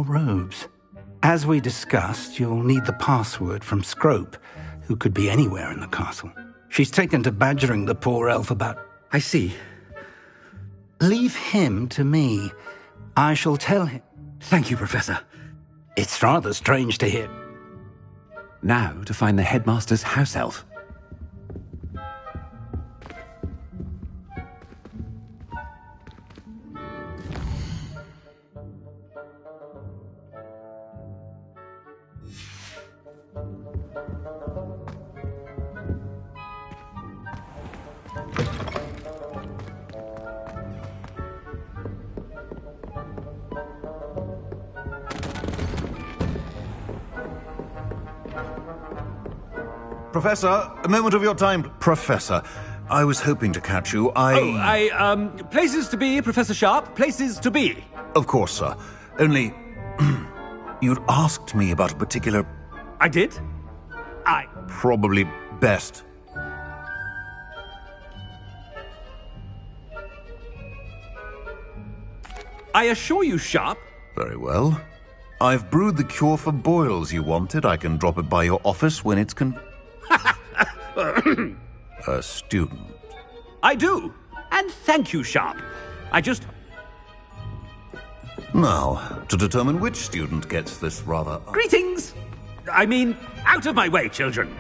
robes. As we discussed, you'll need the password from Scrope, who could be anywhere in the castle. She's taken to badgering the poor elf about... I see. Leave him to me. I shall tell him. Thank you, Professor. It's rather strange to hear. Now to find the headmaster's house elf. Professor, a moment of your time. Professor, I was hoping to catch you. Places to be, Professor Sharp. Places to be. Of course, sir. Only... you'd asked me about a particular... I did? Probably best. I assure you, Sharp. Very well. I've brewed the cure for boils you wanted. I can drop it by your office when it's a student. I do. And thank you, Sharp. I just... Now, to determine which student gets this rather... Greetings! I mean, out of my way, children.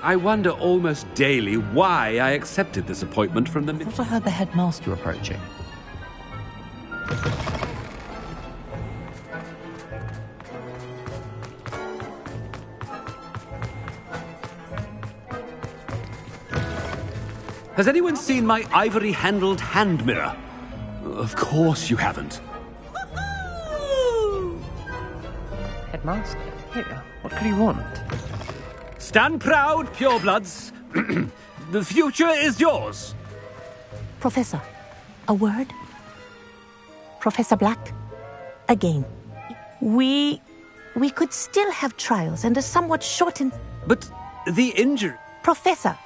I wonder almost daily why I accepted this appointment from the... I thought I heard the headmaster approaching. Has anyone seen my ivory-handled hand mirror? Of course you haven't. Headmaster? Here, what could he want? Stand proud, purebloods. The future is yours. Professor, a word? Professor Black, again. We could still have trials and a somewhat shortened... But the injury... Professor,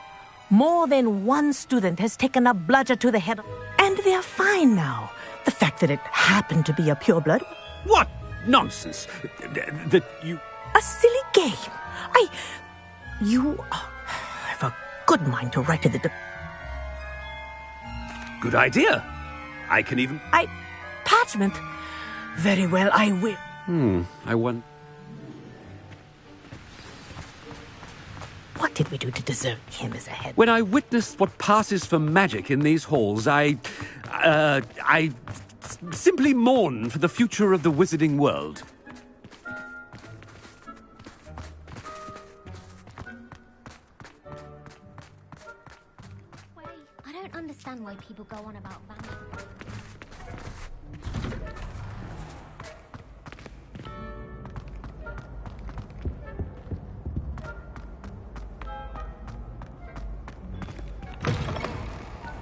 more than one student has taken a bludger to the head, and they're fine now. The fact that it happened to be a pureblood... What nonsense! That you... A silly game. You have a good mind to write to the... Good idea. I can even... Parchment? Very well, I will. I want... What did we do to deserve him as a head? When I witnessed what passes for magic in these halls, I simply mourn for the future of the wizarding world. I don't understand why people go on about vandalism.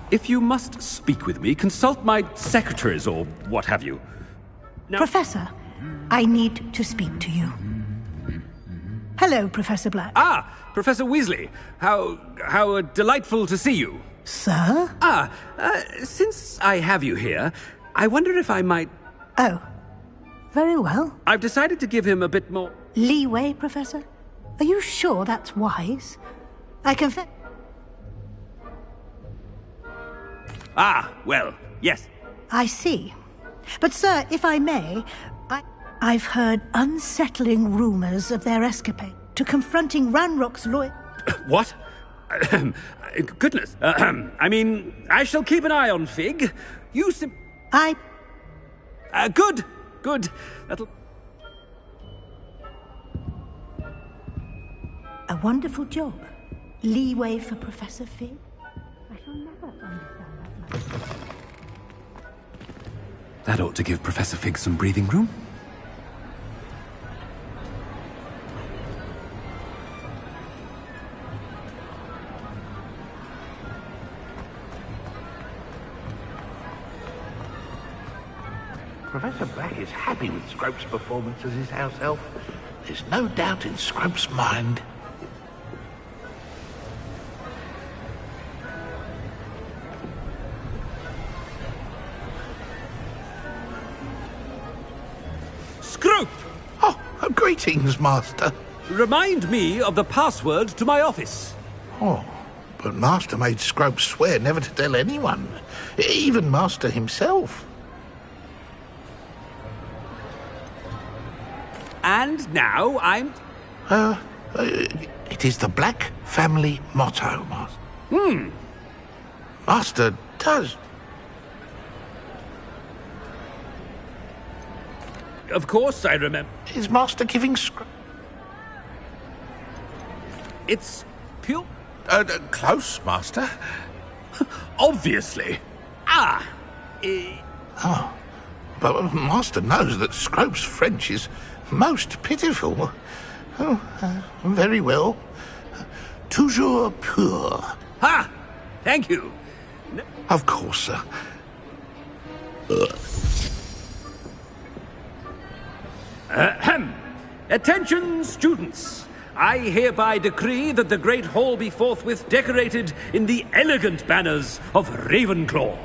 If you must speak with me, consult my secretaries or what have you. Now... Professor, I need to speak to you. Hello, Professor Black. Ah, Professor Weasley. How delightful to see you. Sir? Since I have you here, I wonder if I might... Oh, very well. I've decided to give him a bit more... Leeway, Professor? Are you sure that's wise? I confess... Ah, well, yes. I see. But, sir, if I may, I've heard unsettling rumors of their escapade to confronting Ranrock's lawyer... What? Goodness. I mean, I shall keep an eye on Fig. You Good. That'll... A wonderful job. Leeway for Professor Fig. I shall never understand that much. That ought to give Professor Fig some breathing room. Professor Black is happy with Scrope's performance as his house elf. There's no doubt in Scrope's mind. Scrope! Oh, greetings, Master. Remind me of the password to my office. Oh, but Master made Scrope swear never to tell anyone, even Master himself. And now I'm... It is the Black family motto, Master. Master does... Of course I remember. Is Master giving Scrope... It's pure... close, Master. Obviously. Ah! Oh, but Master knows that Scrope's French is most pitiful. Oh, very well. Toujours pur. Ha! Thank you. Of course, sir. Ahem. Attention, students. I hereby decree that the Great Hall be forthwith decorated in the elegant banners of Ravenclaw.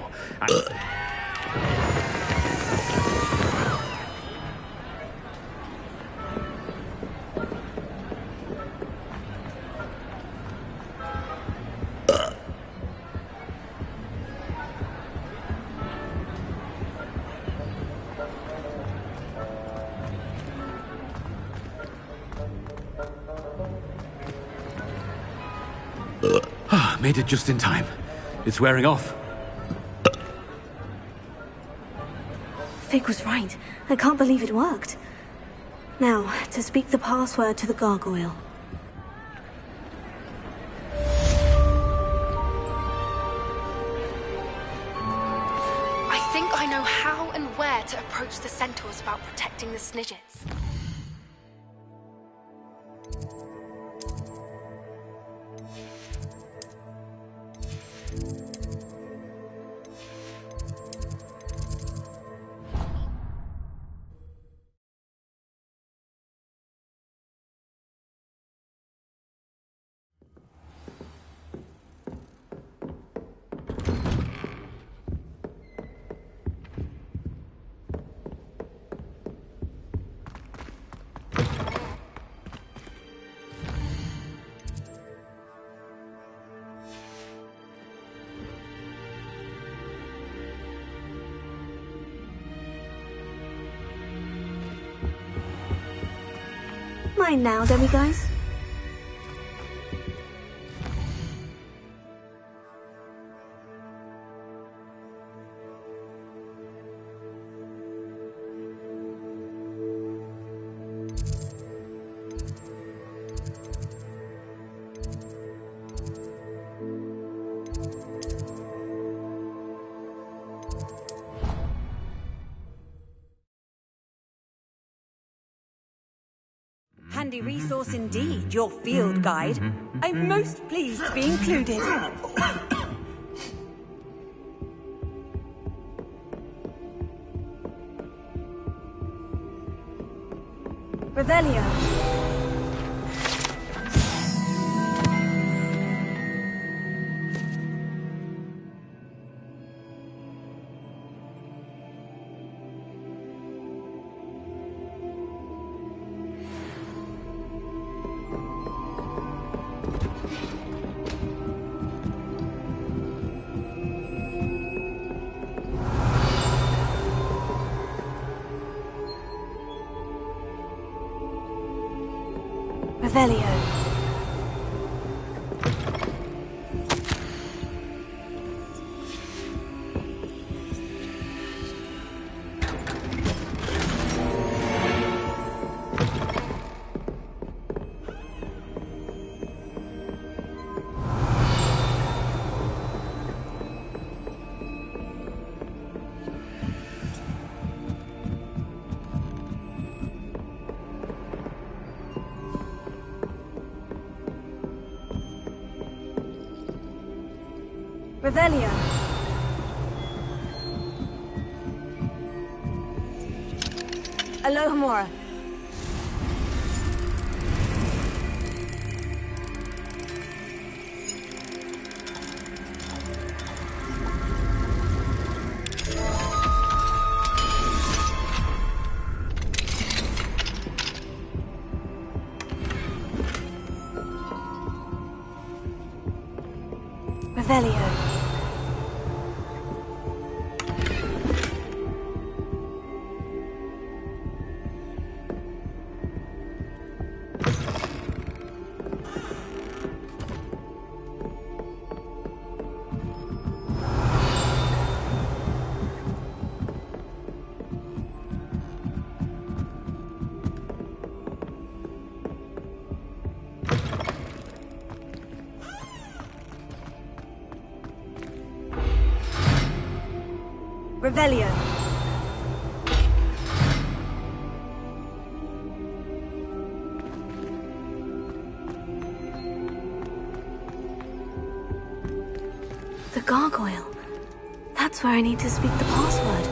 Made it just in time. It's wearing off. Fig was right. I can't believe it worked. Now, to speak the password to the gargoyle. I think I know how and where to approach the centaurs about protecting the Snidgets. Mine now, demiguise. Handy resource indeed, your field guide. I'm most pleased to be included. Revelio. Revelio. Revelio. Alohomora. Revelio. Revelio. The gargoyle. That's where I need to speak the password.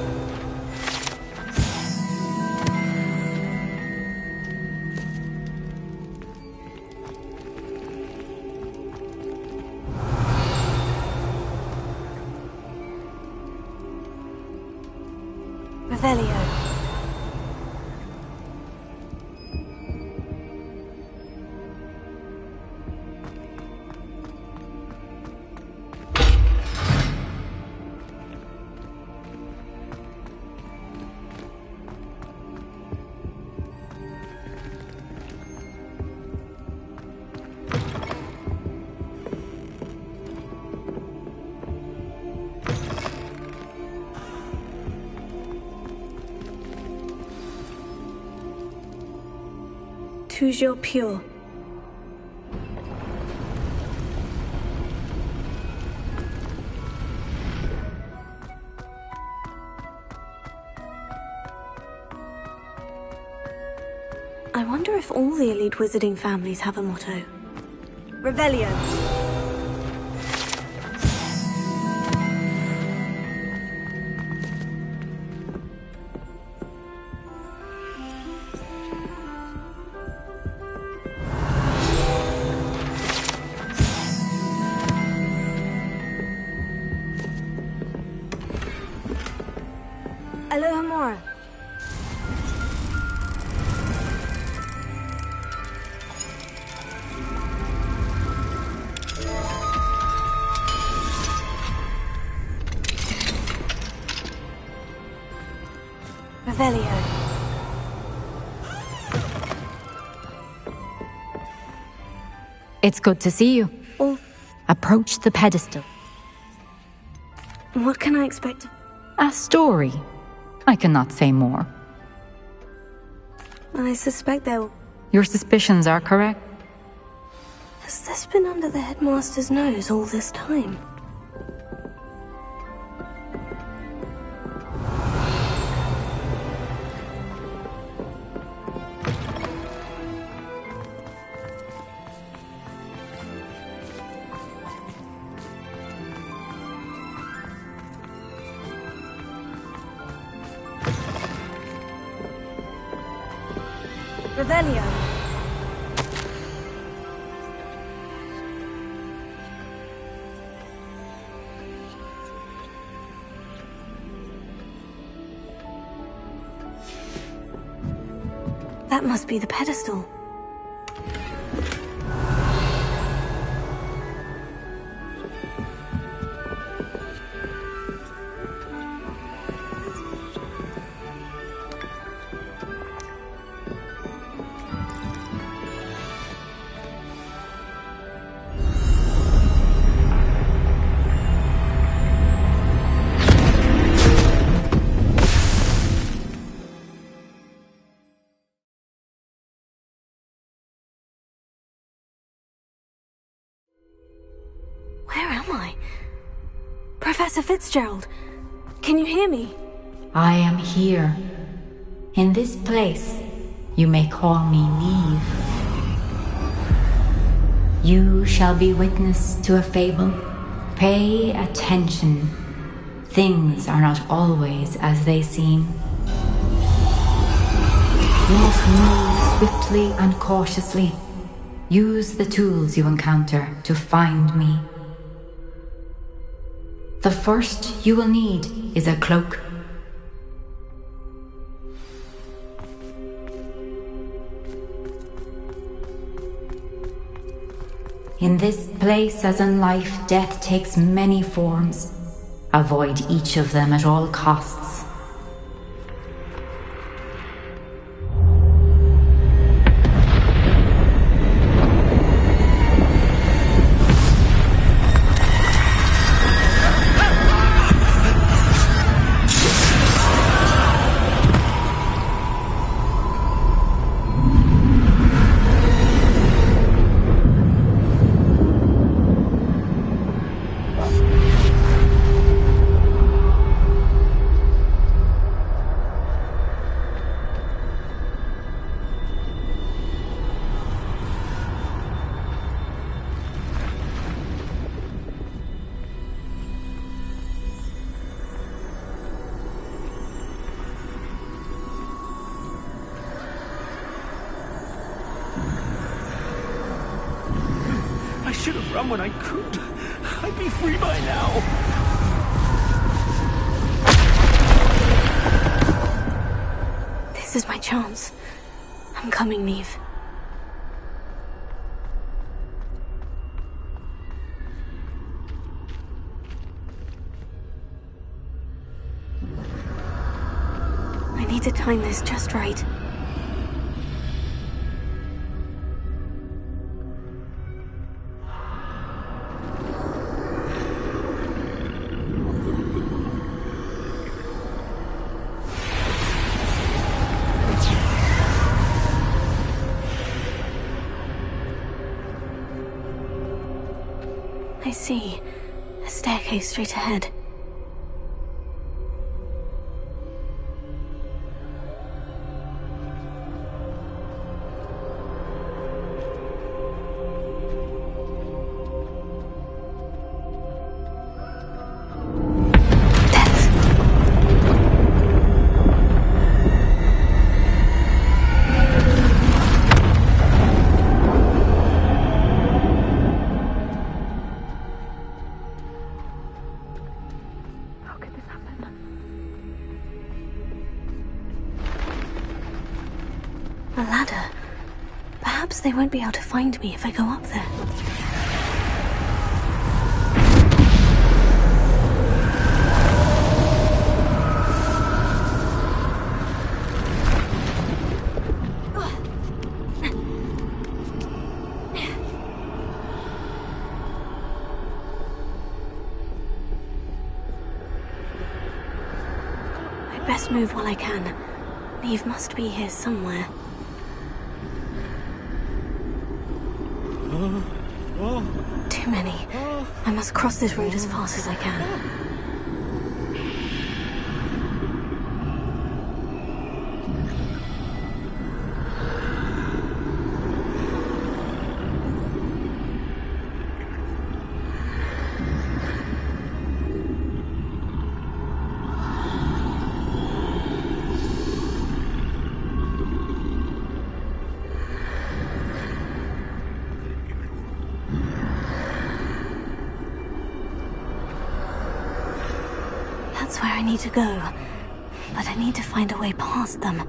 Revelio. Toujours pure. I wonder if all the elite wizarding families have a motto. Revelio. Aloha Mora. Revelio. It's good to see you. Oh. Approach the pedestal. What can I expect? A story. I cannot say more. I suspect they'll... Your suspicions are correct. Has this been under the headmaster's nose all this time? Revelio. That must be the pedestal. Where am I? Professor Fitzgerald, can you hear me? I am here. In this place, you may call me Neve. You shall be witness to a fable. Pay attention. Things are not always as they seem. You must move swiftly and cautiously. Use the tools you encounter to find me. The first you will need is a cloak. In this place, as in life, death takes many forms. Avoid each of them at all costs. I should have run when I could. I'd be free by now. This is my chance. I'm coming, Neve. I need to time this just right. I see. A staircase straight ahead. A ladder. Perhaps they won't be able to find me if I go up there. I'd best move while I can. Neve must be here somewhere. Too many. I must cross this road as fast as I can. That's where I need to go, but I need to find a way past them.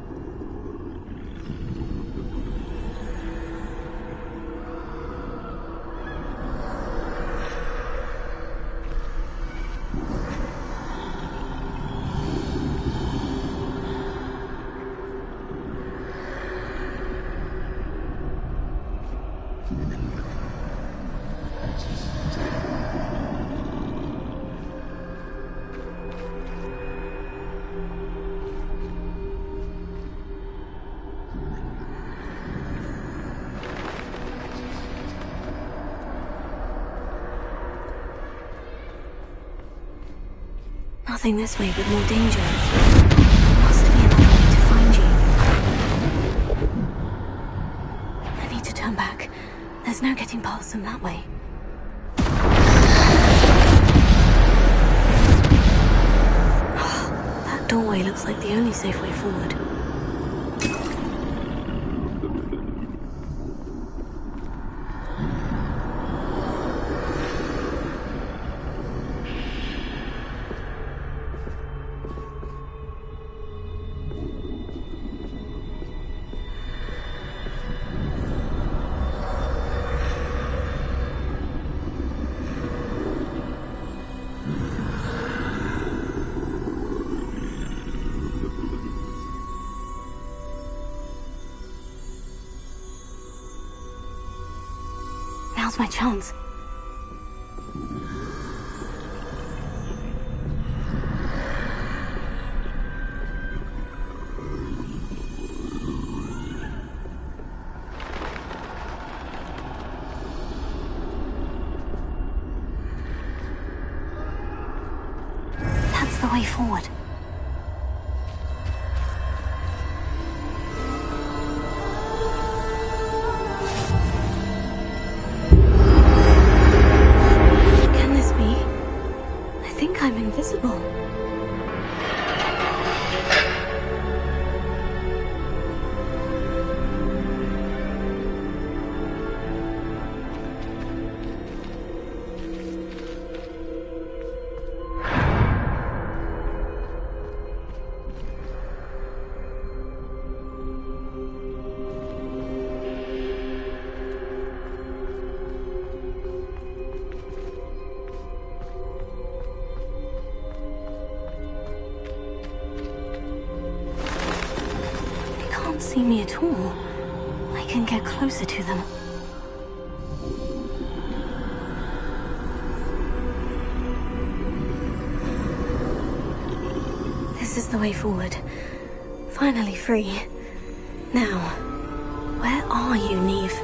Nothing this way, but more danger. There must be another way to find you. I need to turn back. There's no getting past them that way. That doorway looks like the only safe way forward. Now's my chance. That's the way forward. Can this be? I think I'm invisible. See me at all. I can get closer to them. This is the way forward. Finally free. Now, where are you, Neve?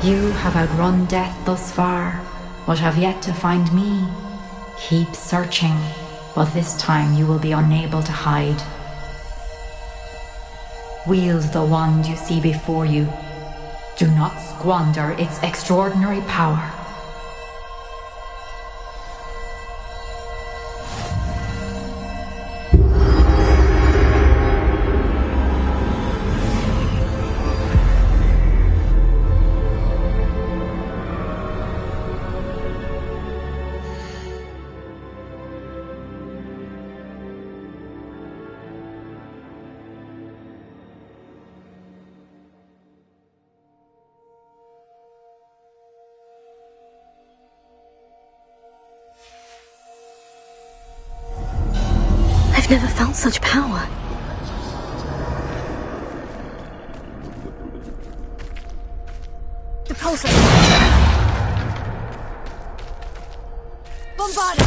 You have outrun death thus far, but have yet to find me. Keep searching, but this time you will be unable to hide. Wield the wand you see before you. Do not squander its extraordinary power. I've never felt such power. The pulsar! Bombard it!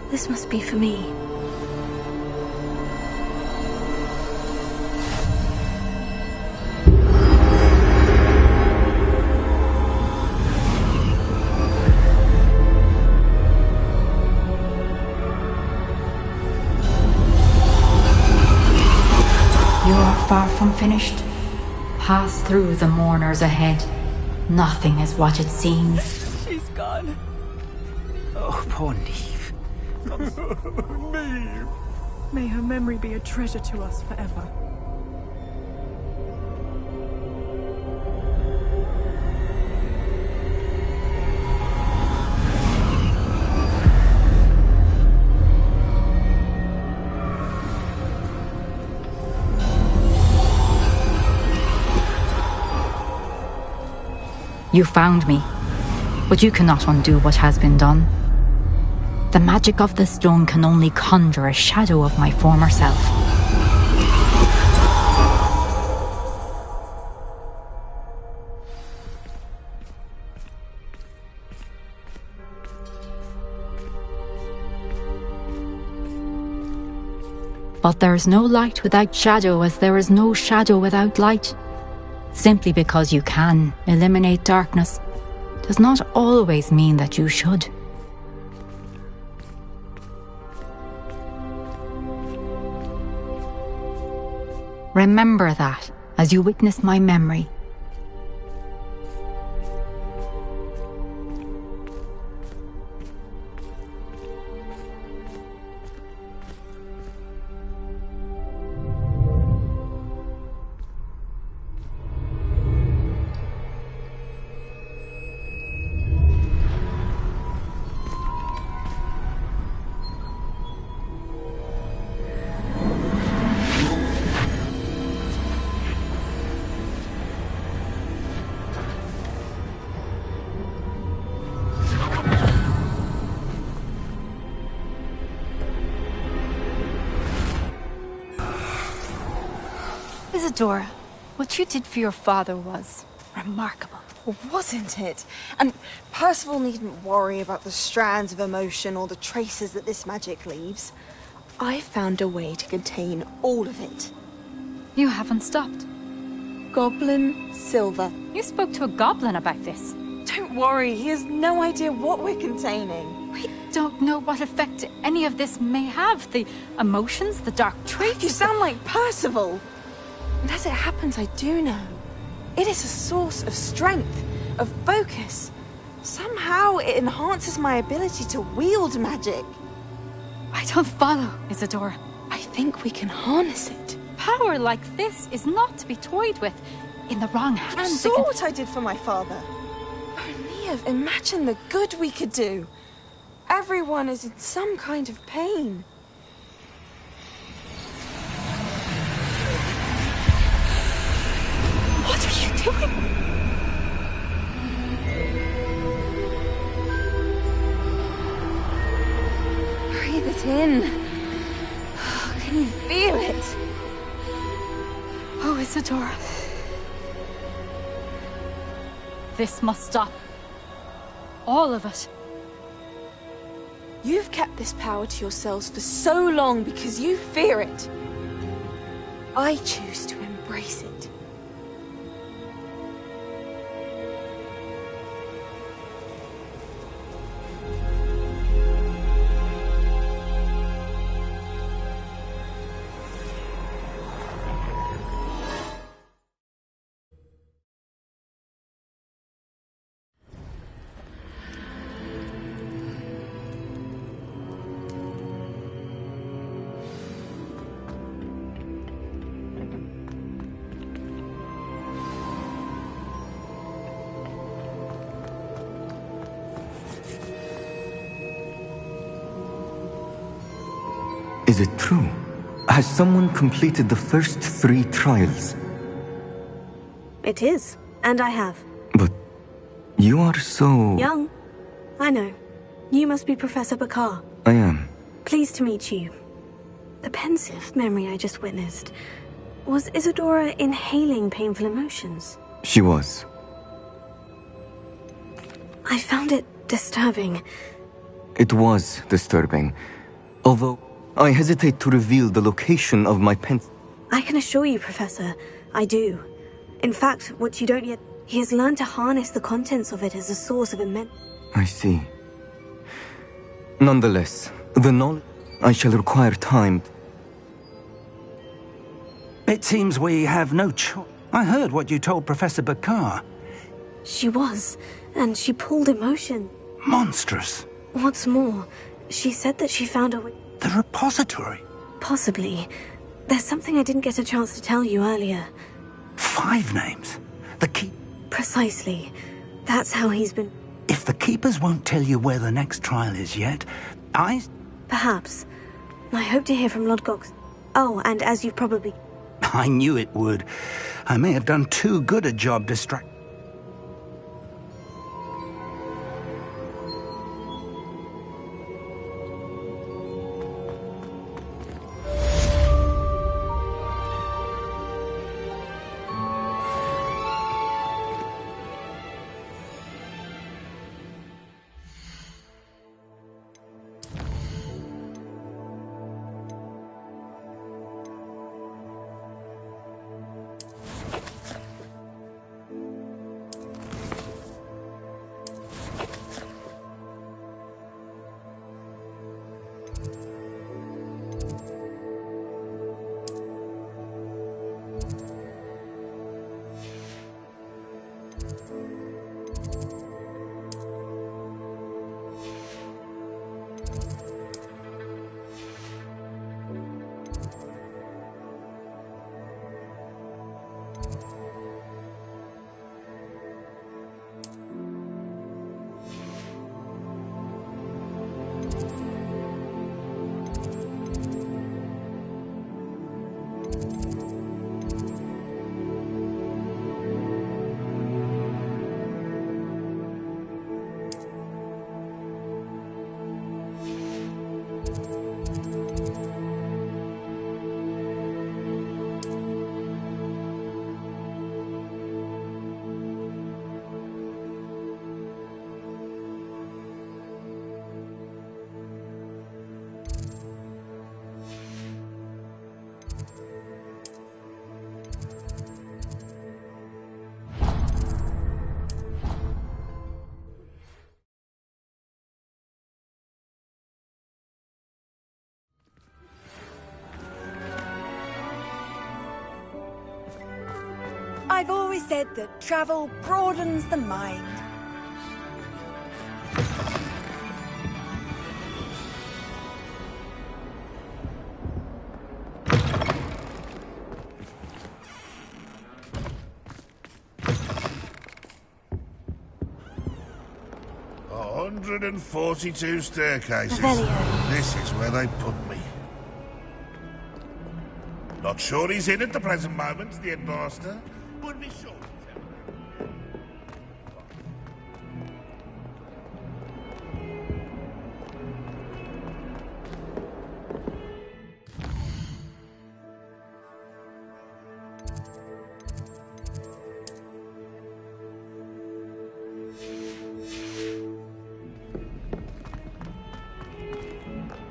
This must be for me. You are far from finished. Pass through the mourners ahead. Nothing is what it seems. She's gone. Oh, poor Neve. Neve. May her memory be a treasure to us forever. You found me, but you cannot undo what has been done. The magic of the stone can only conjure a shadow of my former self. But there is no light without shadow, as there is no shadow without light. Simply because you can eliminate darkness does not always mean that you should. Remember that as you witness my memory. Isadora, what you did for your father was remarkable. Wasn't it? And Percival needn't worry about the strands of emotion or the traces that this magic leaves. I found a way to contain all of it. You haven't stopped. Goblin Silver. You spoke to a goblin about this. Don't worry, he has no idea what we're containing. We don't know what effect any of this may have. The emotions, the dark traits. You sound like Percival. And as it happens, I do know. It is a source of strength, of focus. Somehow it enhances my ability to wield magic. I don't follow, Isadora. I think we can harness it. Power like this is not to be toyed with. In the wrong hands. You saw what I did for my father. Oh, Neve, imagine the good we could do. Everyone is in some kind of pain. What are you doing? Breathe it in. Can you feel it? Oh, Isadora. This must stop. All of it. You've kept this power to yourselves for so long because you fear it. I choose to embrace it. Is it true? Has someone completed the first 3 trials? It is, and I have. But you are so... Young. I know. You must be Professor Bakar. I am. Pleased to meet you. The pensive memory I just witnessed. Was Isadora inhaling painful emotions? She was. I found it disturbing. It was disturbing. Although I hesitate to reveal the location of my pen... I can assure you, Professor, I do. In fact, what you don't yet... He has learned to harness the contents of it as a source of immense... I see. Nonetheless, the knowledge... I shall require time. It seems we have no choice. I heard what you told Professor Bakar. She was, and she pulled emotion. Monstrous. What's more, she said that she found a... The repository? Possibly. There's something I didn't get a chance to tell you earlier. 5 names? The keep... Precisely. That's how he's been... If the keepers won't tell you where the next trial is yet, Perhaps. I hope to hear from Lodgok. Oh, and as you've probably... I knew it would. I may have done too good a job distracting. I've always said that travel broadens the mind. Oh, 142 staircases. Revelio. This is where they put me. Not sure he's in at the present moment, the headmaster. Would be sure.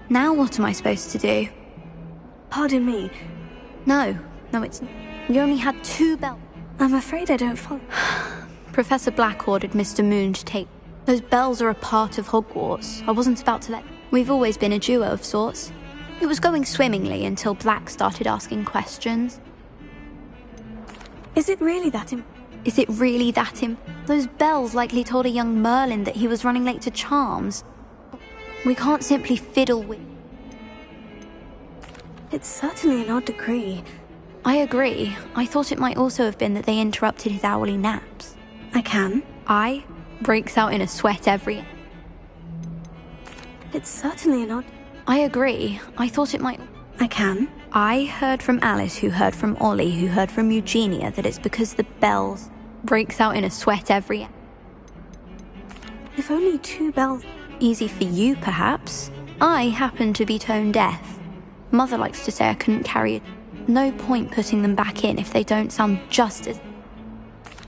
Now what am I supposed to do? Pardon me. No, it's... You only had 2 bells. I'm afraid I don't follow. Professor Black ordered Mr. Moon to take... Those bells are a part of Hogwarts. I wasn't about to let... We've always been a duo of sorts. It was going swimmingly until Black started asking questions. Is it really that Is it really that Those bells likely told a young Merlin that he was running late to Charms. We can't simply fiddle with... It's certainly an odd decree. I agree. I thought it might also have been that they interrupted his hourly naps. I can. I breaks out in a sweat every... It's certainly an odd... I agree. I thought it might... I can. I heard from Alice, who heard from Ollie, who heard from Eugenia, that it's because the bells breaks out in a sweat every... If only 2 bells... Easy for you, perhaps. I happen to be tone deaf. Mother likes to say I couldn't carry it. No point putting them back in if they don't sound just as...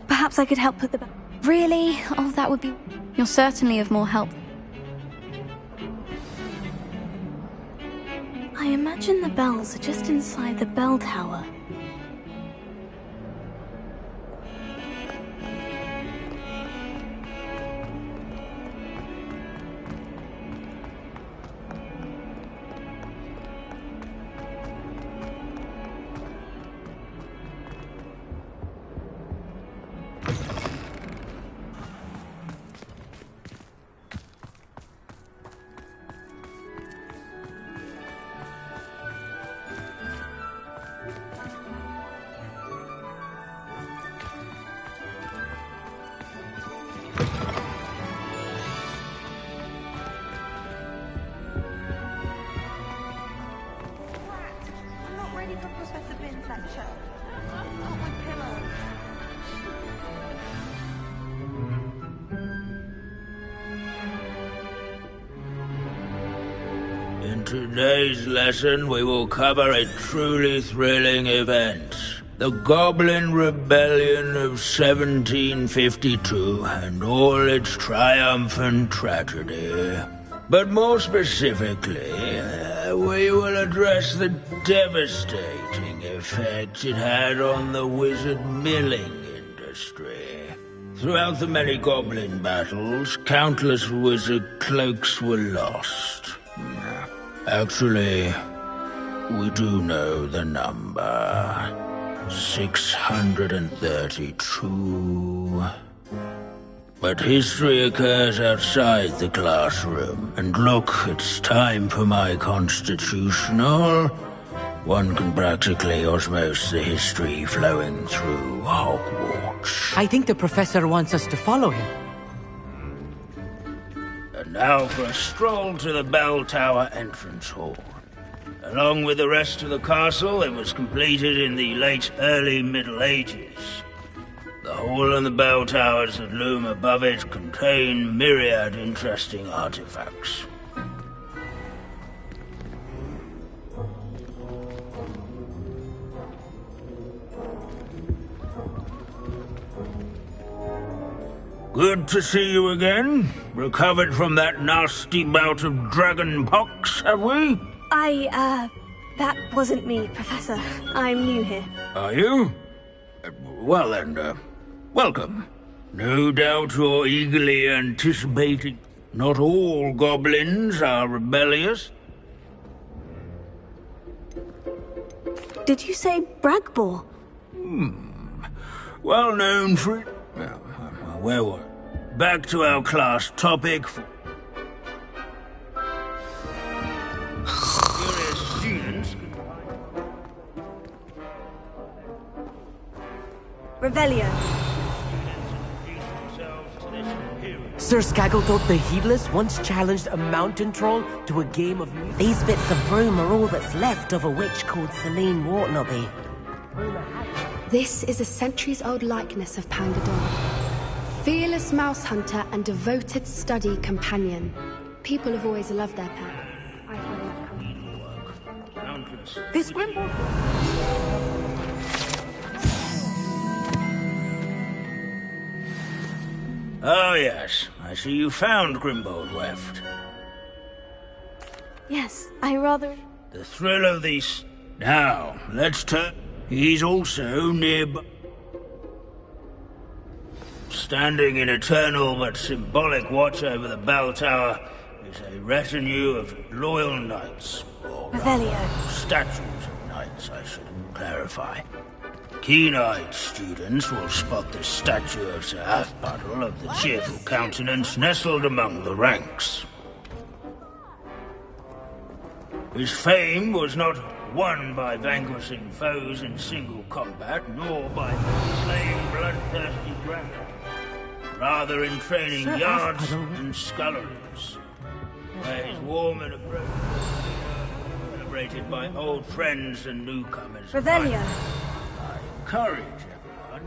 Perhaps I could help put the... Really? Oh, that would be... You're certainly of more help. I imagine the bells are just inside the bell tower. In today's lesson, we will cover a truly thrilling event. The Goblin Rebellion of 1752 and all its triumphant tragedy. But more specifically, we will address the devastating effect it had on the wizard milling industry. Throughout the many goblin battles, countless wizard cloaks were lost. Actually, we do know the number. 632. But history occurs outside the classroom. And look, it's time for my constitutional. One can practically osmose the history flowing through Hogwarts. I think the professor wants us to follow him. And now for a stroll to the Bell Tower entrance hall. Along with the rest of the castle, it was completed in the early Middle Ages. The hall and the bell towers that loom above it contain myriad interesting artifacts. Good to see you again. Recovered from that nasty bout of dragon pox, have we? That wasn't me, Professor. I'm new here. Are you? Well then, welcome. No doubt you're eagerly anticipating. Not all goblins are rebellious. Did you say Bragbor? well known for... where were we? Back to our class topic. Curious students. Revelio. Sir Skaggle thought the Heedless once challenged a mountain troll to a game of music. These bits of broom are all that's left of a witch called Celine Wartnobby. This is a centuries-old likeness of Pangador. Fearless mouse hunter and devoted study companion. People have always loved their pet. This Grimble. Oh, yes. I see you found Grimbold Weft. Yes, I rather... The thrill of these... Now, let's turn... He's also nearby. Standing in eternal but symbolic watch over the bell tower is a retinue of loyal knights. Or Revelio. Statues of knights, I should clarify. Keen-eyed students will spot this statue of Sir Halfpuddle of the cheerful countenance nestled among the ranks. His fame was not won by vanquishing foes in single combat, nor by slaying bloodthirsty dragons. Rather in training Sir yards Halfpuddle. and sculleries, where his warm and approach celebrated by old friends and newcomers. Revelio. Courage, everyone.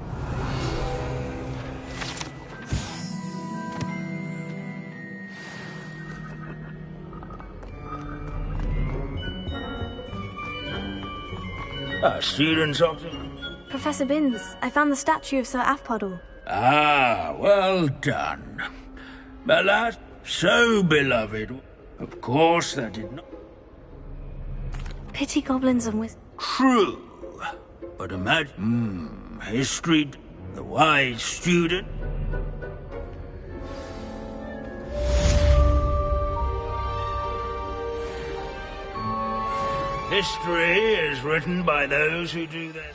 Students often... Professor Binns, I found the statue of Sir Halfpuddle. Ah, well done. Alas, so beloved. Of course, that did not... Pity goblins and wizards. True. But imagine... history... The wise student... History is written by those who do their...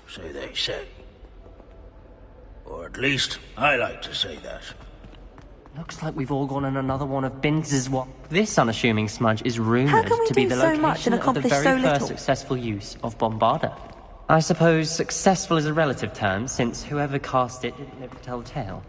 So they say. Or at least, I like to say that. Looks like we've all gone on another one of Binns's what? This unassuming smudge is How rumoured can we to be do the so much location and of the accomplish very so first little? successful use of Bombarda. I suppose successful is a relative term, since whoever cast it didn't live to tell the tale.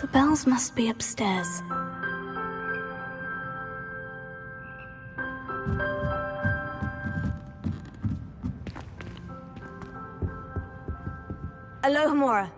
The bells must be upstairs. Alohomora.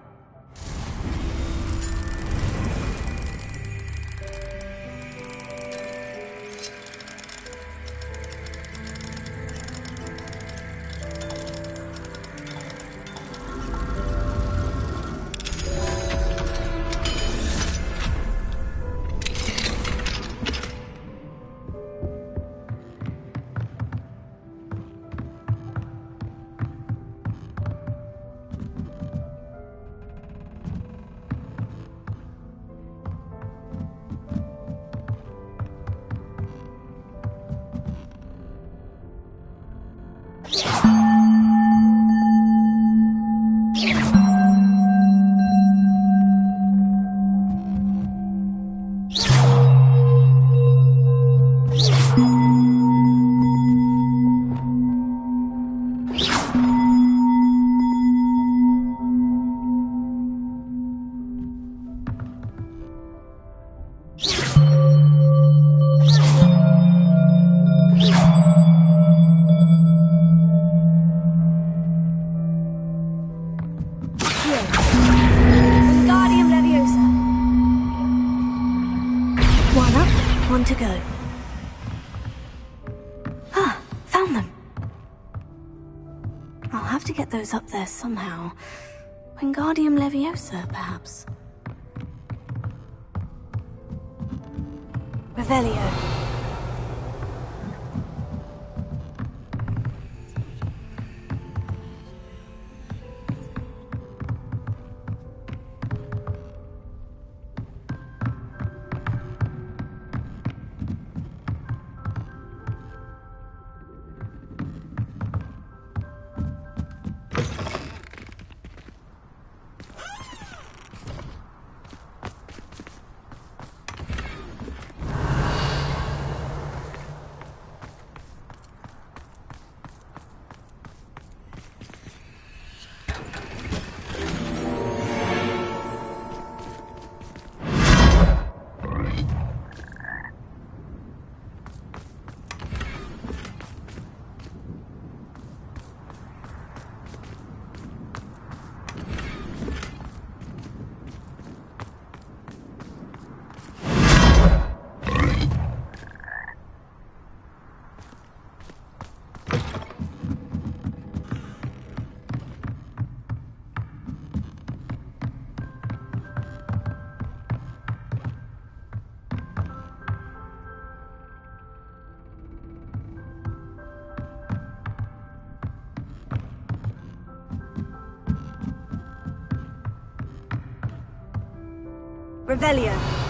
have to get those up there somehow. Wingardium Leviosa, perhaps. Revelio. Revelio.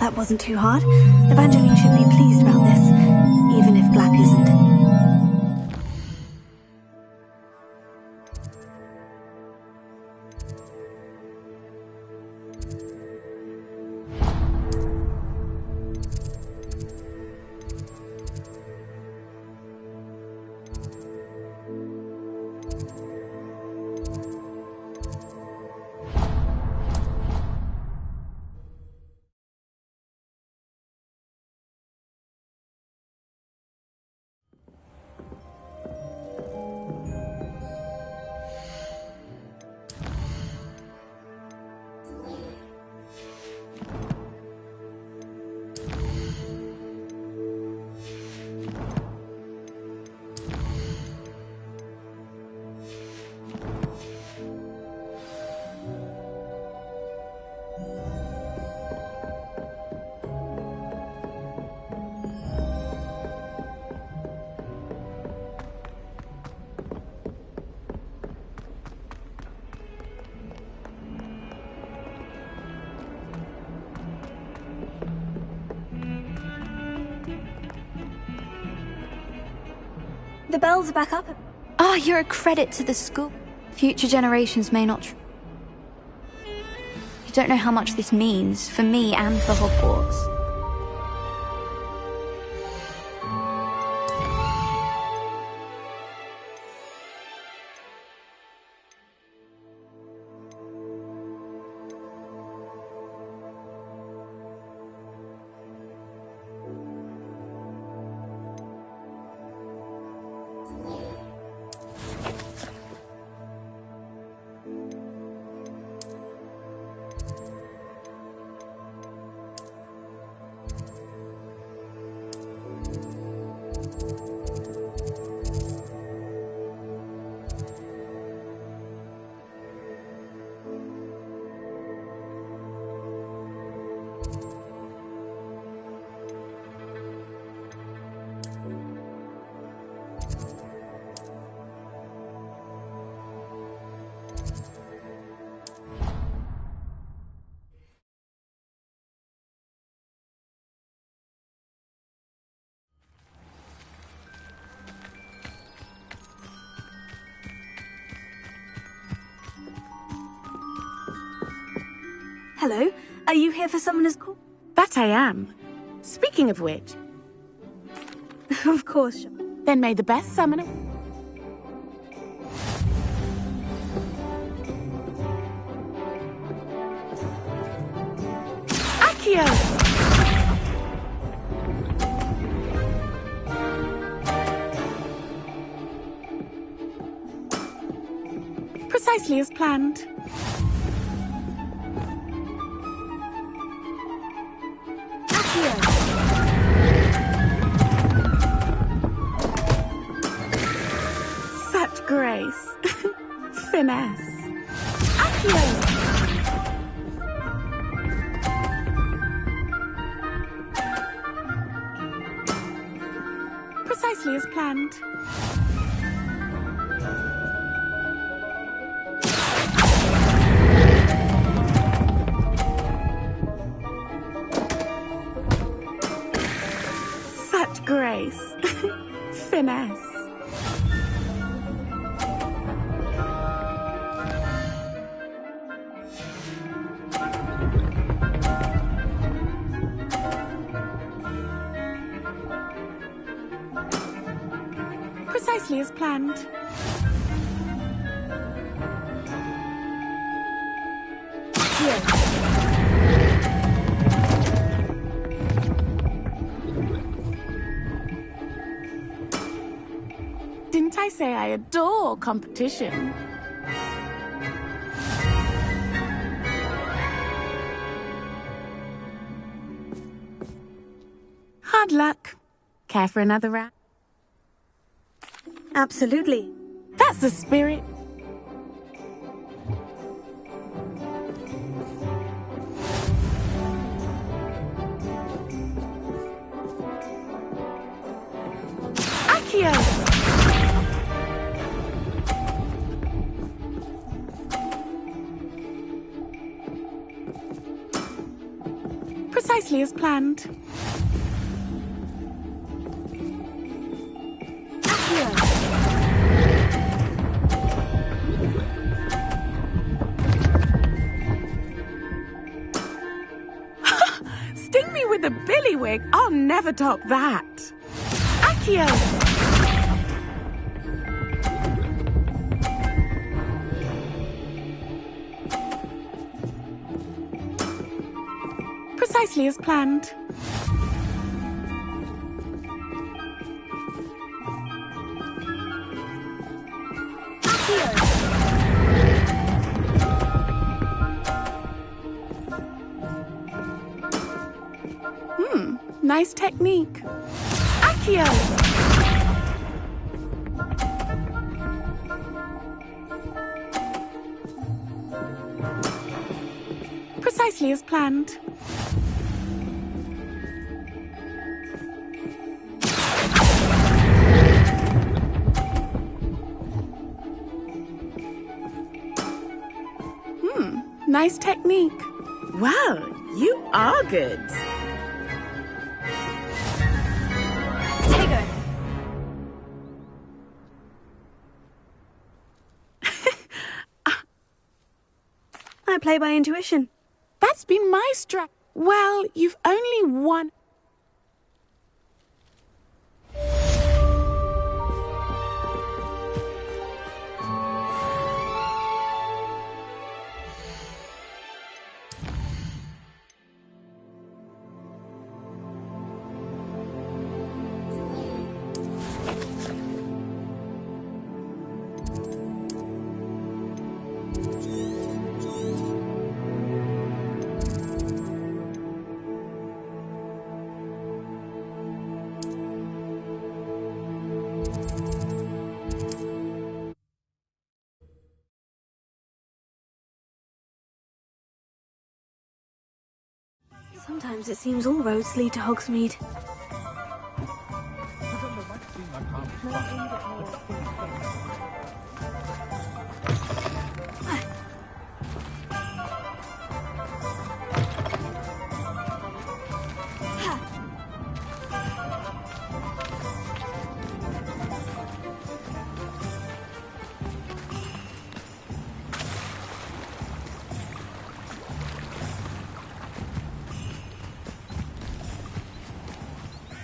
that wasn't too hard. Evangeline should be pleased about this, even if Black isn't. The bells are back up. Ah, you're a credit to the school. Future generations may not... You don't know how much this means for me and for Hogwarts. Hello, are you here for Summoner's Call? That I am. Speaking of which... Of course. Then may the best summoner... Accio! Precisely as planned. Such grace. Finesse. Accio! Precisely as planned. Such grace. Finesse. Precisely as planned. Didn't I say I adore competition? Hard luck. Care for another round? Absolutely. That's the spirit. Accio! Precisely as planned. Sting me with a billywig. I'll never top that. Accio! Precisely as planned. Nice technique. Accio! Precisely as planned. Nice technique. Well, you are good. I play by intuition. That's been my strat. Well, you've only won. Sometimes it seems all roads lead to Hogsmeade.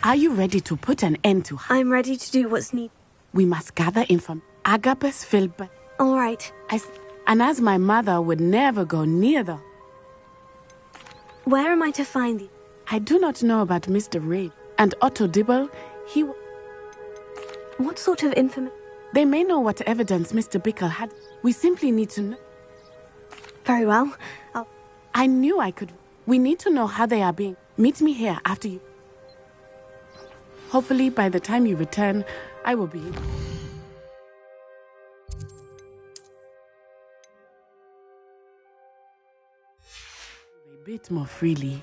Are you ready to put an end to her? I'm ready to do what's needed. We must gather information. Agabus Filbert. All right. And as my mother would never go near the... Where am I to find thee? I do not know about Mr. Reid. And Otto Dibble, he... What sort of information? They may know what evidence Mr. Bickle had. We simply need to know. Very well. I knew I could... We need to know how they are being... Meet me here after you... Hopefully, by the time you return, I will be... A bit more freely.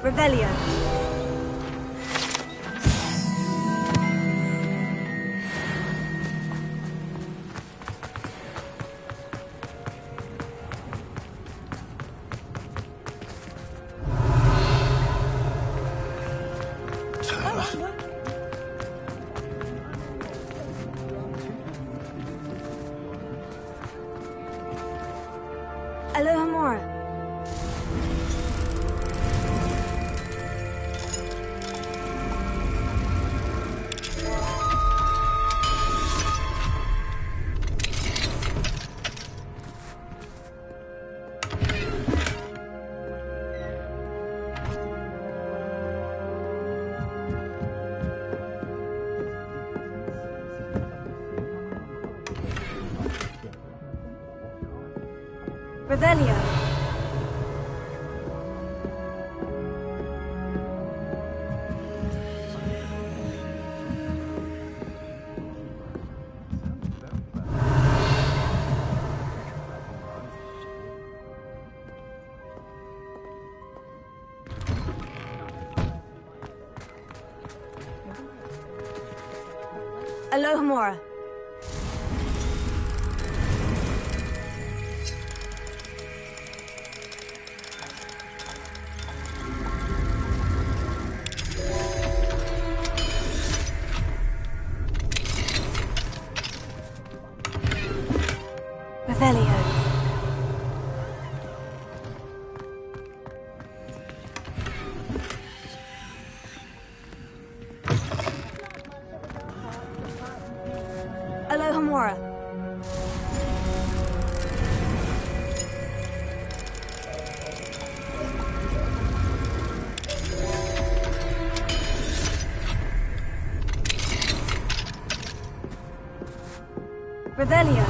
Revelio. Alohomora. Revelio. Alohomora. Alohomora. Revelio.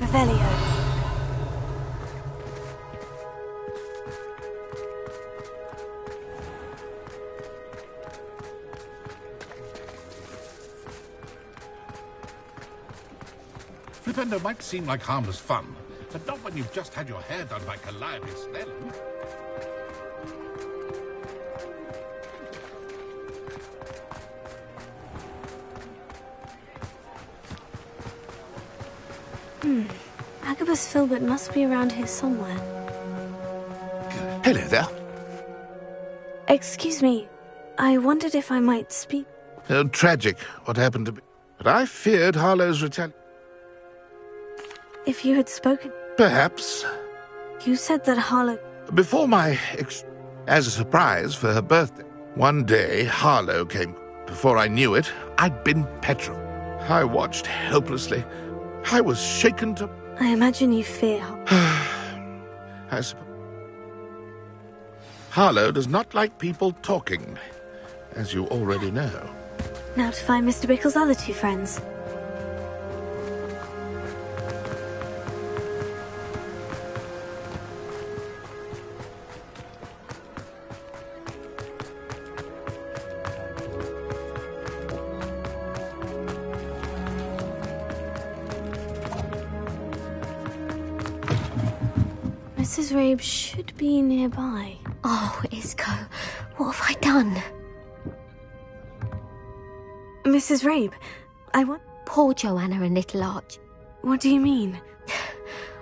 Revelio. Flipendo might seem like harmless fun, but not when you've just had your hair done by Calliope Snellen. Agabus Filbert must be around here somewhere. Hello there. Excuse me. I wondered if I might speak. Tragic, what happened to me. But I feared Harlow's retaliation. If you had spoken... Perhaps. You said that Harlow... Before my... As a surprise for her birthday. One day, Harlow came. Before I knew it, I'd been petrified. I watched helplessly. I was shaken to... I imagine you fear... I suppose... Harlow does not like people talking, as you already know. Now to find Mr. Bickle's other two friends. Mrs. Rabe should be nearby. Oh, Isco, what have I done? Mrs. Rabe, I want... Poor Joanna and little Arch. What do you mean?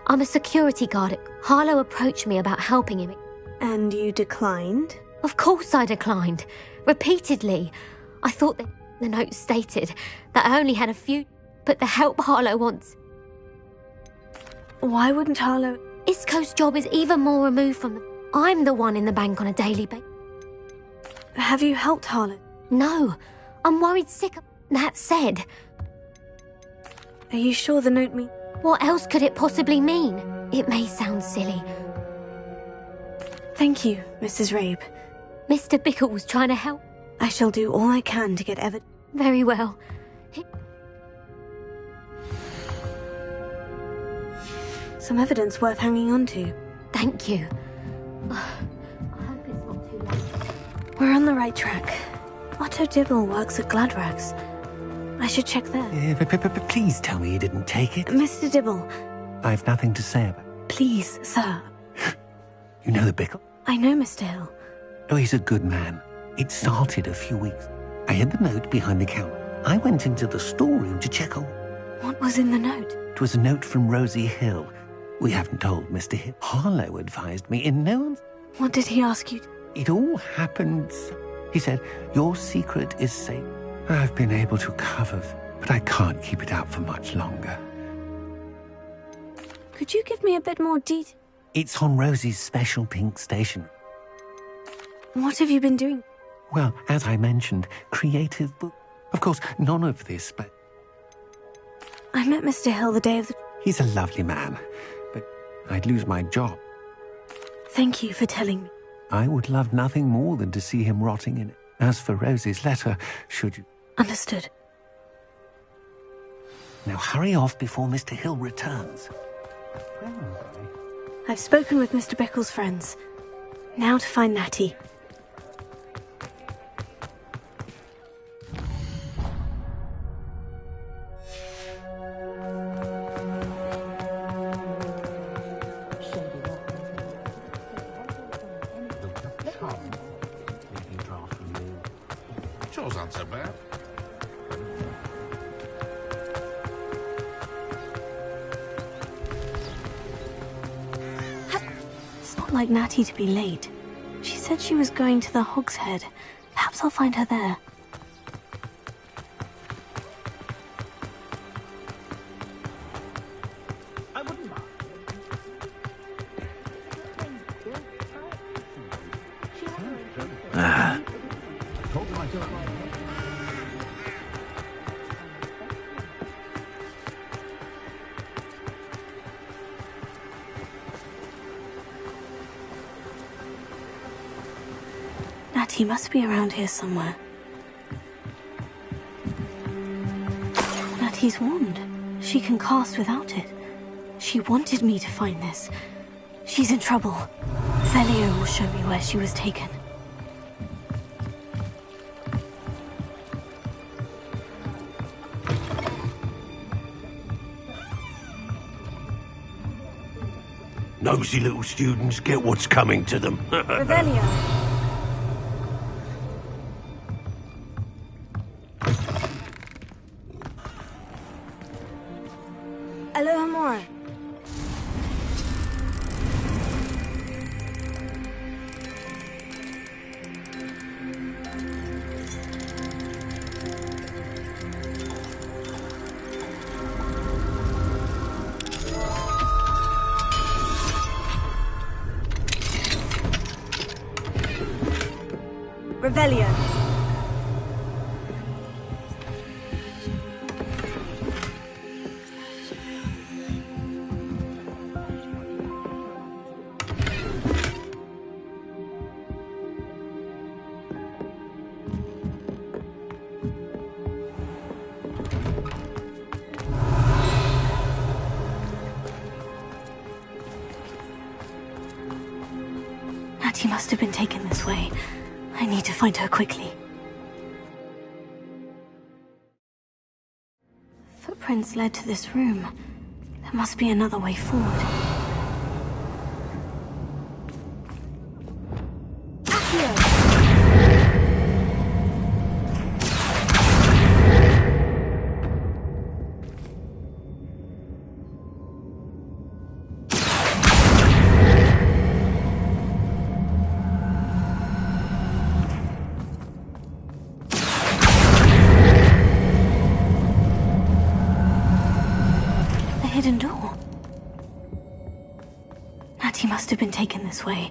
I'm a security guard. Harlow approached me about helping him. And you declined? Of course I declined. Repeatedly. I thought that the note stated that I only had a few... But the help Harlow wants... Why wouldn't Harlow... Isco's job is even more removed from the... I'm the one in the bank on a daily basis. Have you helped Harlow? No. I'm worried sick of... That said... Are you sure the note means... What else could it possibly mean? It may sound silly. Thank you, Mrs. Rabe. Mr. Bickle was trying to help. I shall do all I can to get evidence. Very well. Some evidence worth hanging on to. Thank you. I hope it's not too late. We're on the right track. Otto Dibble works at Gladrags. I should check there. Please tell me you didn't take it. Mr. Dibble. I've nothing to say about it. Please, sir. You know the Bickle? I know Mr. Hill. Oh, he's a good man. It started a few weeks. I had the note behind the counter. I went into the storeroom to check on... What was in the note? It was a note from Rosie Hill. We haven't told Mr. Hill. Harlow advised me in no one's... What did he ask you? It all happened... He said, your secret is safe. I've been able to cover, but I can't keep it out for much longer. Could you give me a bit more detail? It's on Rosie's special pink station. What have you been doing? Well, as I mentioned, creative book. Of course, none of this, but... I met Mr. Hill the day of the... He's a lovely man, but I'd lose my job. Thank you for telling me. I would love nothing more than to see him rotting in it. As for Rosie's letter, should you... Understood. Now hurry off before Mr. Hill returns. I've spoken with Mr. Bickle's friends. Now to find Natty. Yours aren't so bad. It's not like Natty to be late. She said she was going to the Hog's Head. Perhaps I'll find her there. Natty must be around here somewhere. Natty's wand. She can cast without it. She wanted me to find this. She's in trouble. Velio will show me where she was taken. Nosy little students get what's coming to them. Revelio. Alohomora. Revelio. Natty must have been taken this way. I need to find her quickly. Footprints led to this room. There must be another way forward. Hidden door. Natty must have been taken this way.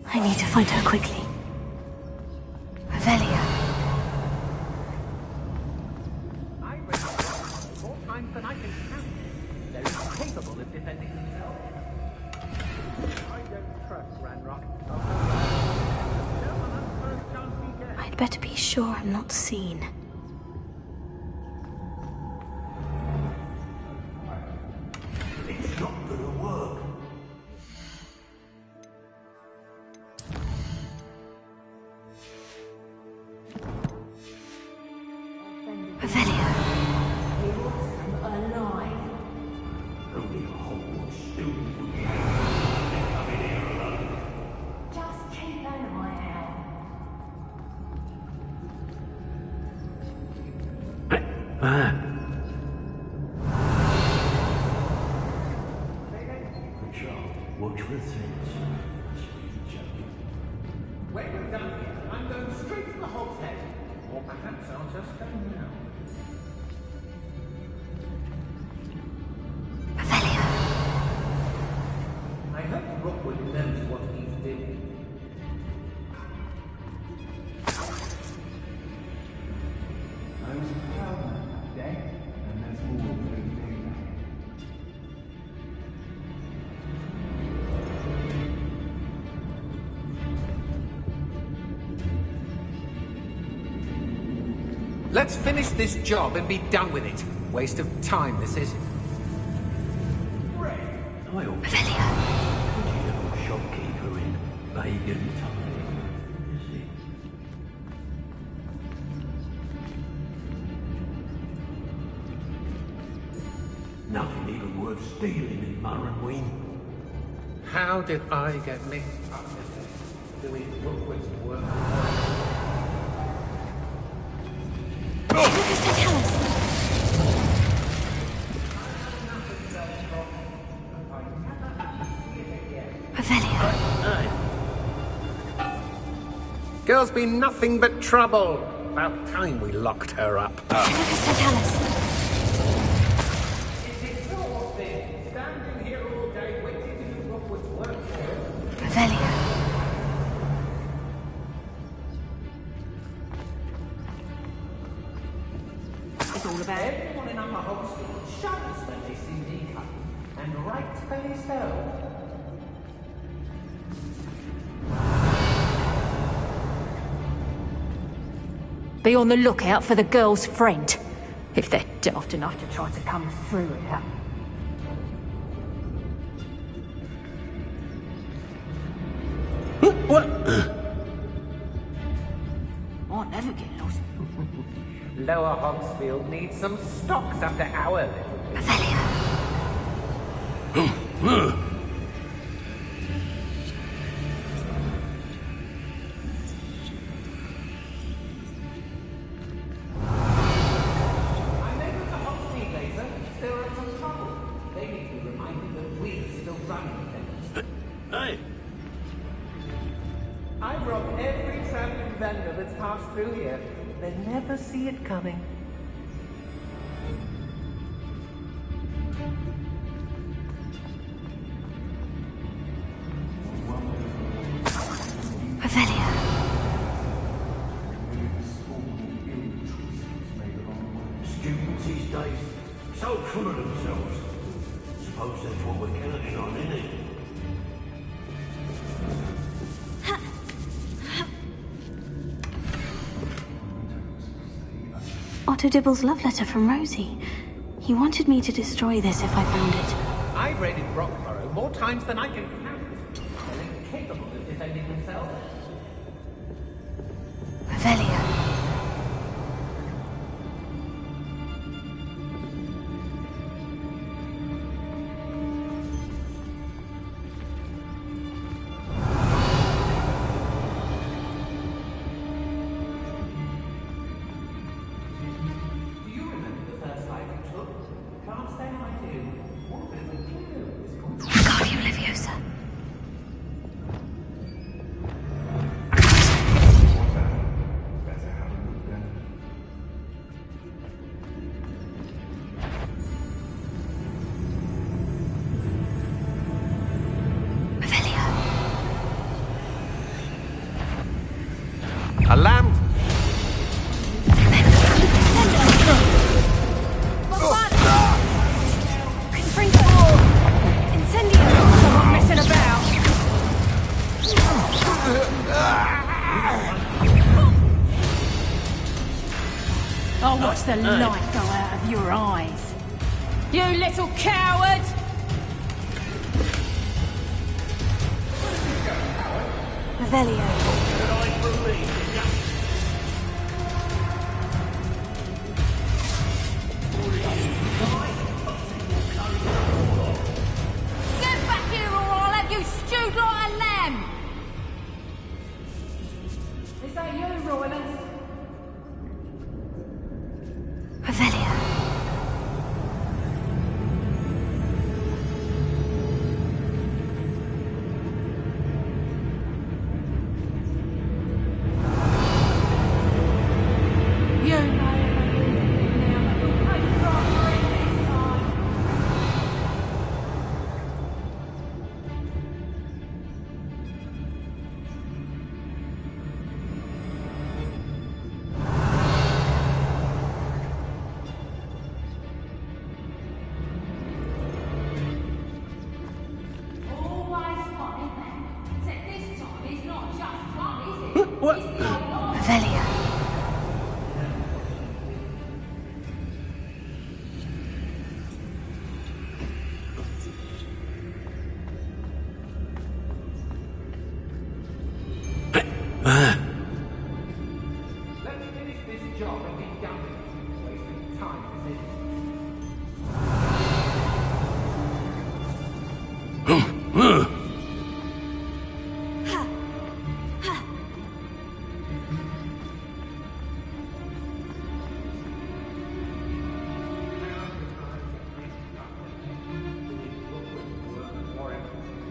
I need to find her quickly. Revelio. I read more times than I can count. They're incapable of defending themselves. I don't trust Ranrock. I'd better be sure I'm not seen. It's not gonna work. Revelio. Alive. Only a whole student would be coming here alone. Just keep an eye out. Watch for things. When we're done here, I'm going straight to the Hog's Head. Or perhaps I'll just go now. I hope Rookwood knows what he's doing. I was a proud man that day, and there's more of those days ahead. Let's finish this job and be done with it. Waste of time, this is. Revelio. Little shopkeeper in Pagan time, you see. Nothing even worth stealing in Murrenween. How did I get mixed up with this? Doing Rookwood's work? Lucas, they tell us. Revelio. Girl's been nothing but trouble. About time we locked her up. Lucas, they tell us. It's exhausting. Standing here all day waiting to do Rookwood's work for him. Revelio. It's all about everyone in Upper Hogsfield shudders when they see me come. And right they so. Be on the lookout for the girl's friend, if they're daft enough to try to come through here. What? I'll never get lost. Lower Hogsfield needs some stocks after our little bit. I've robbed every traveling vendor that's passed through here. They never see it coming. Revelio. Students these days, so full of themselves. Suppose that's what we're counting on, isn't it? Otto Dibble's love letter from Rosie. He wanted me to destroy this if I found it. I've raided Brockborough more times than I can count. They're incapable of defending themselves. Revelio. Wingardium Leviosa. Revelio. A lamp. Someone messing about. I'll watch the light go out of your eyes. You little coward! Revelio. Get back here or I'll have you stewed like a lamb! Is that you, Roylance? Revelio.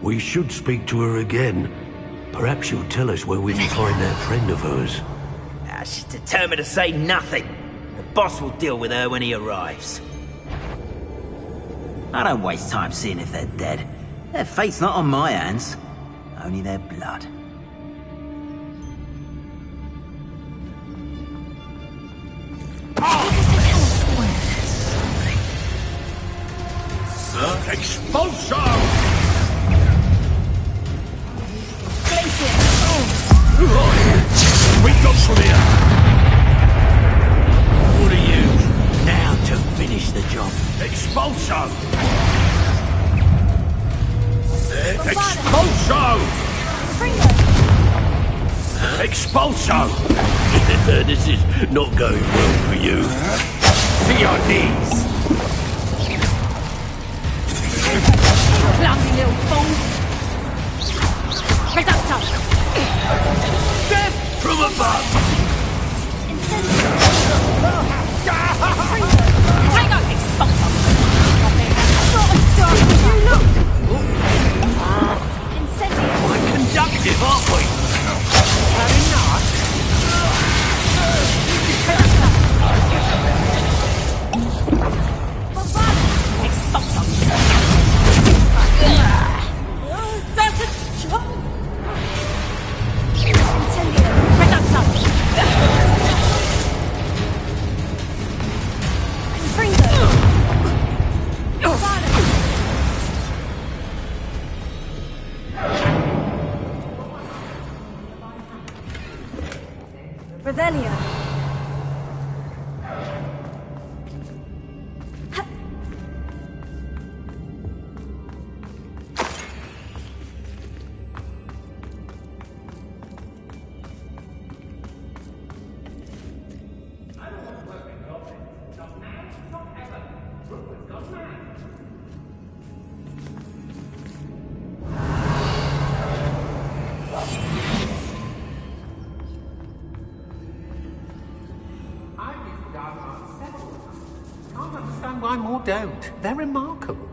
We should speak to her again. Perhaps she'll tell us where we can find that friend of hers. She's determined to say nothing. The boss will deal with her when he arrives. I don't waste time seeing if they're dead. Their fate's not on my hands. Only their blood. Expulsion! We go from here! What are you? Now to finish the job. Expulso! Expulso! Expulso! This is not going well for you. To your knees! Clumsy little fool! Reducto! Death from above! Hang on, expulso! You look! Quite conductive, aren't we? Very nice. Revelio. Why more don't? They're remarkable.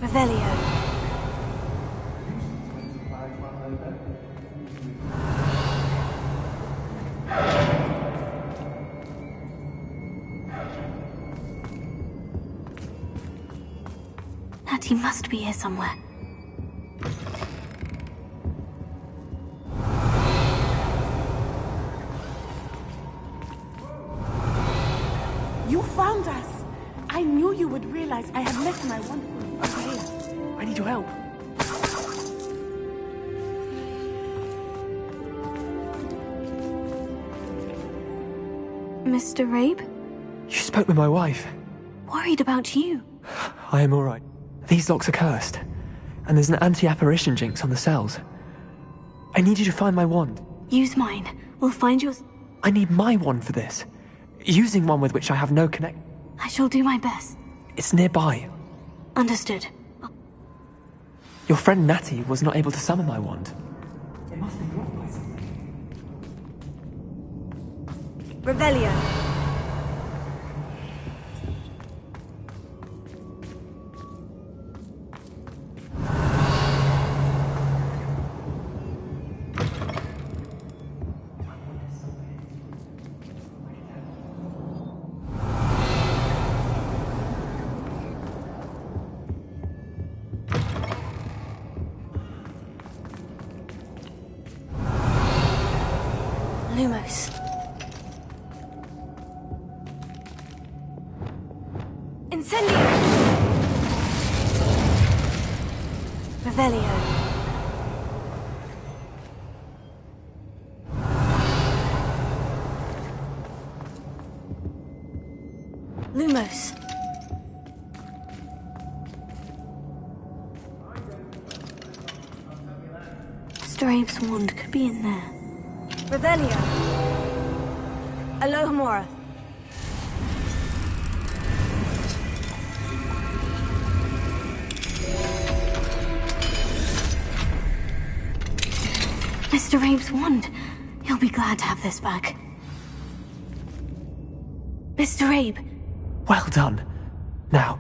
Revelio. Natty must be here somewhere. You found us! I knew you would realize I had left my wonderful... I need your help. Mr. Rabe? You spoke with my wife. Worried about you. I am alright. These locks are cursed, and there's an anti-apparition jinx on the cells. I need you to find my wand. Use mine. We'll find yours. I need my wand for this. Using one with which I have no connect... I shall do my best. It's nearby. Understood. Your friend Natty was not able to summon my wand. It must be blocked by something. Revelio. Lumos. Incendio! Revelio. Lumos. Strabe's wand could be in there. Revelio. Alohomora. Mr. Abe's wand. He'll be glad to have this back. Mr. Abe. Well done. Now.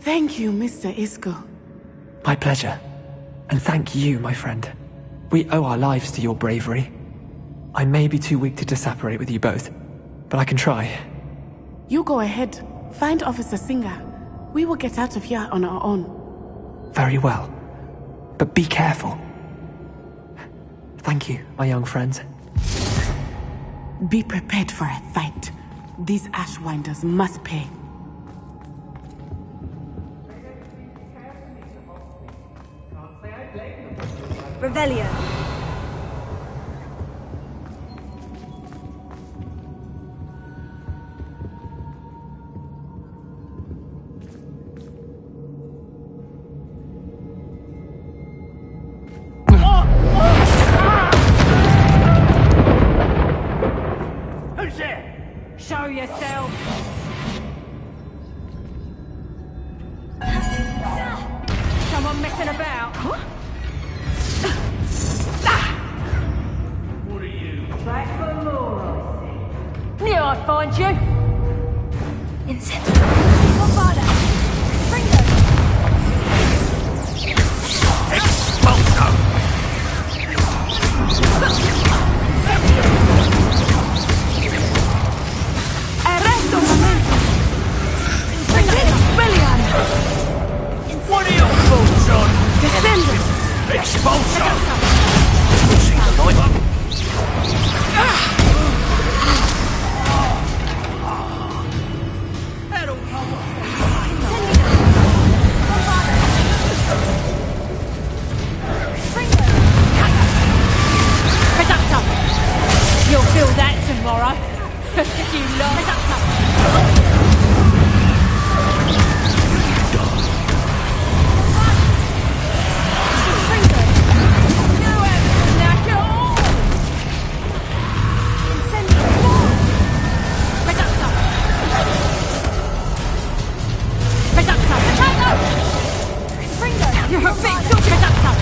Thank you, Mr. Isco. My pleasure. And thank you, my friend. We owe our lives to your bravery. I may be too weak to disapparate with you both, but I can try. You go ahead. Find Officer Singer. We will get out of here on our own. Very well. But be careful. Thank you, my young friends. Be prepared for a fight. These Ashwinders must pay. Revelio. Who's there? Show yourself! Someone messing about? What are you? Back for more, I see. Knew I'd find you! Incendio. Bombada. Fringo. Expulso! Arresto momento. Expelliarmus. What are your thoughts on Descendo. expulso? See the light? That'll cover. Reductor! You'll feel that tomorrow. If you love Reductor! You're a big good Reductor!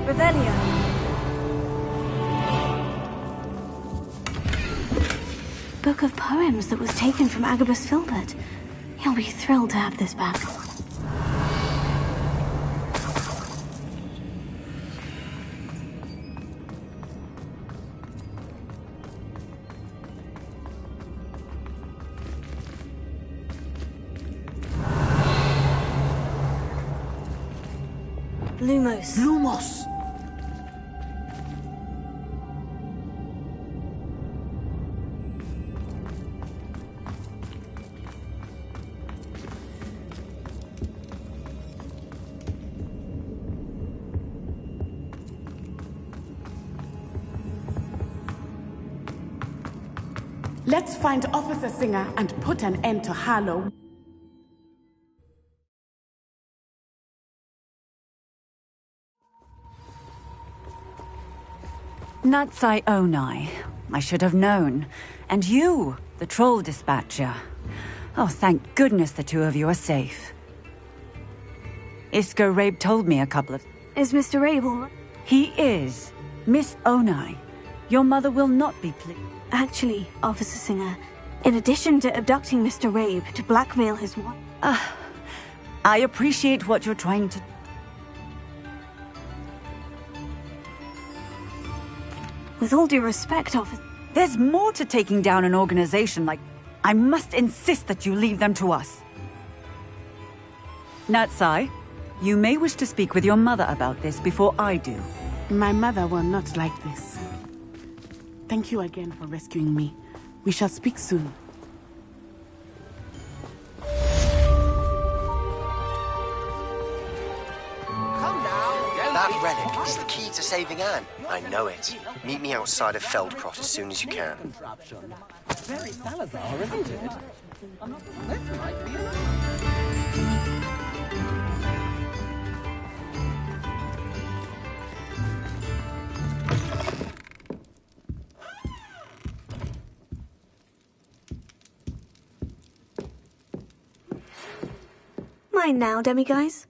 Revelio. book of poems that was taken from Agabus Filbert. He'll be thrilled to have this back. Lumos. Lumos! Let's find Officer Singer and put an end to Harlow. Natsai Onai. I should have known. And you, the troll dispatcher. Oh, thank goodness the two of you are safe. Isco Rabe told me a couple of... Is Mr. Rabe all right? He is. Miss Onai, your mother will not be pleased. Actually, Officer Singer, in addition to abducting Mr. Rabe to blackmail his wife... I appreciate what you're trying to... With all due respect, Officer... There's more to taking down an organization like... I must insist that you leave them to us. Natsai, you may wish to speak with your mother about this before I do. My mother will not like this. Thank you again for rescuing me. We shall speak soon. That relic is the key to saving Anne. I know it. Meet me outside of Feldcroft as soon as you can. Very Salazar, isn't it? This might be Mine now, demiguise.